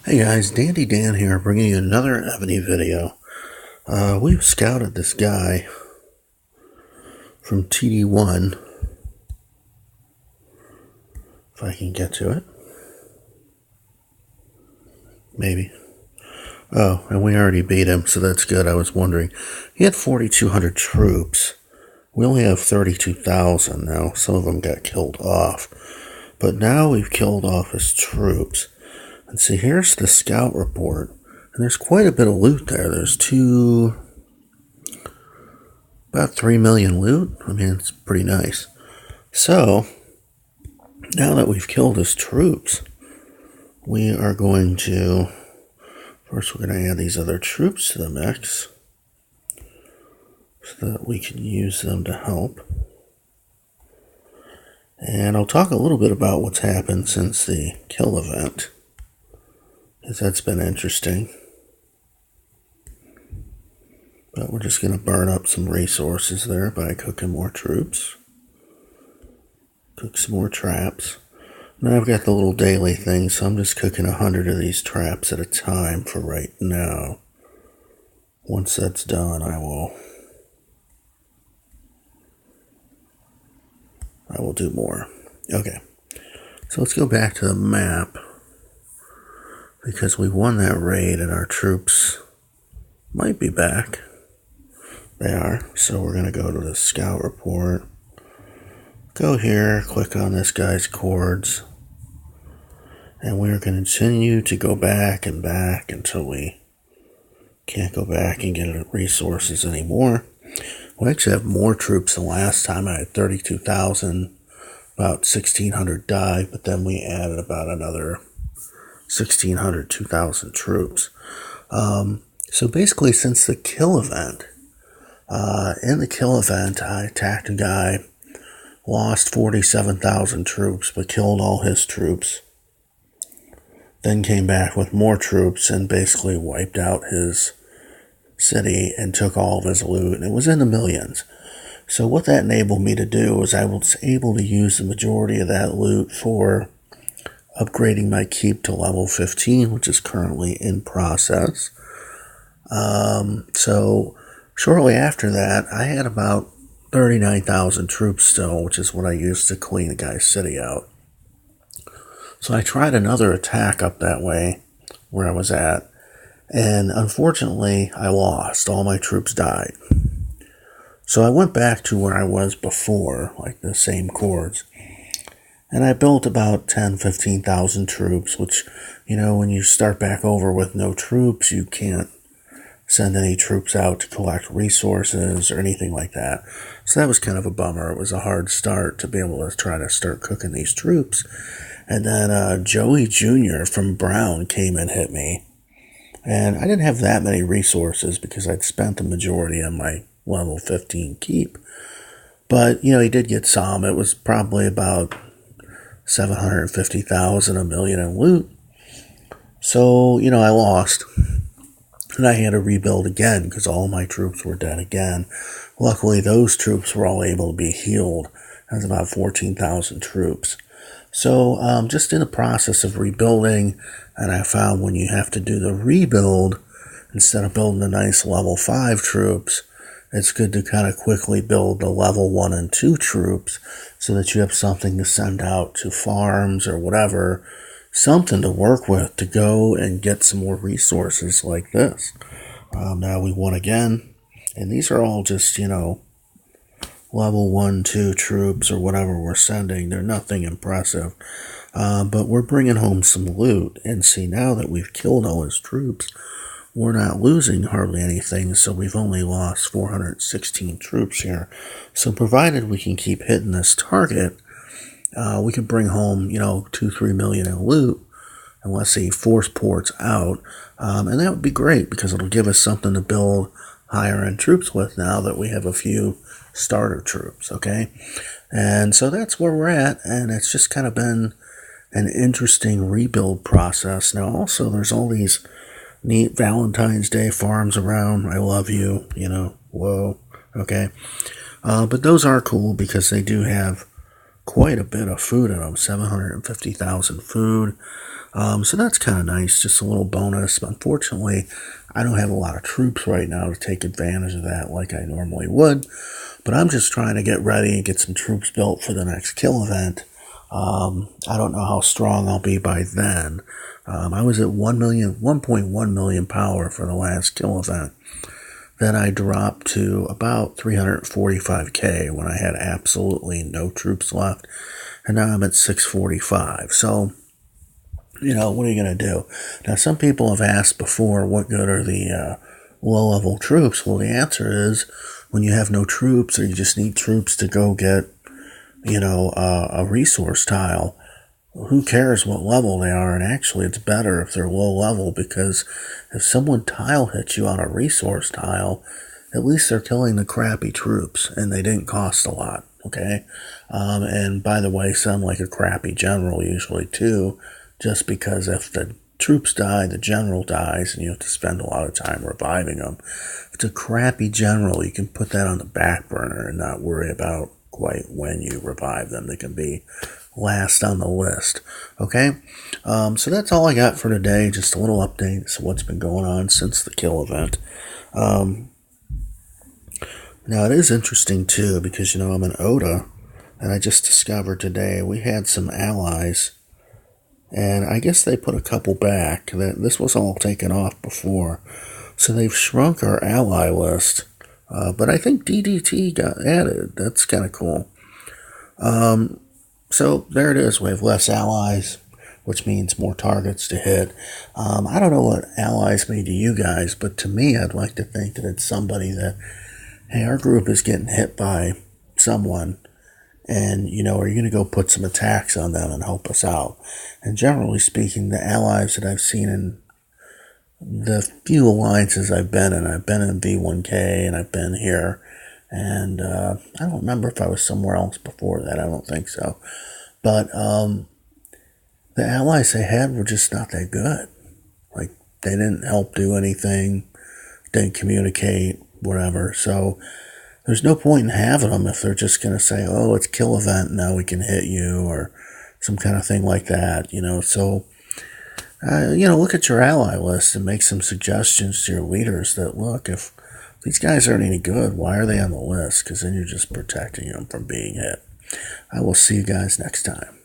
Hey guys, Dandy Dan here, bringing you another Evony video. We've scouted this guy from TD1, if I can get to it. Maybe. Oh, and we already beat him, so that's good. I was wondering. He had 4,200 troops. We only have 32,000 now. Some of them got killed off. But now we've killed off his troops. And see, here's the scout report. And there's quite a bit of loot there. There's about 3 million loot. I mean, it's pretty nice. So, now that we've killed his troops, we are going to, first we're going to add these other troops to the mix so that we can use them to help. And I'll talk a little bit about what's happened since the kill event, because that's been interesting. But we're just going to burn up some resources there by cooking more troops. Cook some more traps. Now I've got the little daily thing, so I'm just cooking 100 of these traps at a time for right now. Once that's done, I will do more. Okay, so let's go back to the map, because we won that raid and our troops might be back. They are, so we're going to go to the scout report. Go here, click on this guy's chords, and we're going to continue to go back and back until we can't go back and get resources anymore. We actually have more troops than last time. I had 32,000, about 1,600 died, but then we added about another 1,600, 2,000 troops. So basically, since the kill event, in the kill event, I attacked a guy, lost 47,000 troops, but killed all his troops. Then came back with more troops and basically wiped out his city and took all of his loot. And it was in the millions. So what that enabled me to do was I was able to use the majority of that loot for upgrading my keep to level 15, which is currently in process. So shortly after that, I had about 39,000 troops still, which is what I used to clean the guy's city out. So I tried another attack up that way, where I was at, and unfortunately, I lost. All my troops died. So I went back to where I was before, like the same chords, and I built about 10, 15,000 troops, which, you know, when you start back over with no troops, you can't send any troops out to collect resources or anything like that. So that was kind of a bummer. It was a hard start to be able to try to start cooking these troops. And then Joey Jr. from Brown came and hit me. And I didn't have that many resources because I'd spent the majority on my level 15 keep. But, you know, he did get some. It was probably about 750,000, a million in loot. So, you know, I lost. And I had to rebuild again because all my troops were dead again. Luckily, those troops were all able to be healed. That was about 14,000 troops. So just in the process of rebuilding, and I found when you have to do the rebuild, instead of building the nice level 5 troops, it's good to kind of quickly build the level 1 and 2 troops so that you have something to send out to farms or whatever, something to work with to go and get some more resources like this. Now we won again, and these are all just, you know, level 1, 2 troops or whatever we're sending. They're nothing impressive, but we're bringing home some loot. And see, now that we've killed all his troops, we're not losing hardly anything, so we've only lost 416 troops here. So provided we can keep hitting this target, we can bring home, you know, 2-3 million in loot, unless he force ports out, and that would be great because it'll give us something to build higher end troops with now that we have a few starter troops. Okay, and so that's where we're at, and it's just kind of been an interesting rebuild process. Now also there's all these neat Valentine's Day farms around. I love you, you know, whoa, okay, but those are cool because they do have quite a bit of food in them, 750,000 food. So that's kind of nice, just a little bonus. Unfortunately, I don't have a lot of troops right now to take advantage of that like I normally would. But I'm just trying to get ready and get some troops built for the next kill event. I don't know how strong I'll be by then. I was at 1.1 million power for the last kill event. Then I dropped to about 345k when I had absolutely no troops left. And now I'm at 645. So, what are you going to do? Now, some people have asked before, what good are the low-level troops? Well, the answer is, when you have no troops or you just need troops to go get, a resource tile, who cares what level they are? And actually, it's better if they're low level, because if someone tile hits you on a resource tile, at least they're killing the crappy troops, and they didn't cost a lot, okay? And by the way, some like a crappy general usually too, just because if the troops die, the general dies, and you have to spend a lot of time reviving them. If it's a crappy general, you can put that on the back burner and not worry about quite when you revive them. They can be last on the list. Okay, so that's all I got for today. Just a little update of what's been going on since the kill event. Now it is interesting too, because I'm in Oda, and I just discovered today we had some allies, and I guess they put a couple back. That this was all taken off before, so they've shrunk our ally list. But I think DDT got added. That's kind of cool. So there it is. We have less allies, which means more targets to hit. I don't know what allies mean to you guys, but to me, I'd like to think that it's somebody that, hey, our group is getting hit by someone, and, are you going to go put some attacks on them and help us out? And generally speaking, the allies that I've seen in the few alliances I've been in V1K, and I've been here, and I don't remember if I was somewhere else before that. I don't think so. But the allies they had were just not that good. Like, they didn't help do anything, didn't communicate, whatever. So there's no point in having them if they're just going to say, oh, it's kill event, now we can hit you, or some kind of thing like that, So, look at your ally list and make some suggestions to your leaders that, look, if these guys aren't any good, why are they on the list? Because then you're just protecting them from being hit. I will see you guys next time.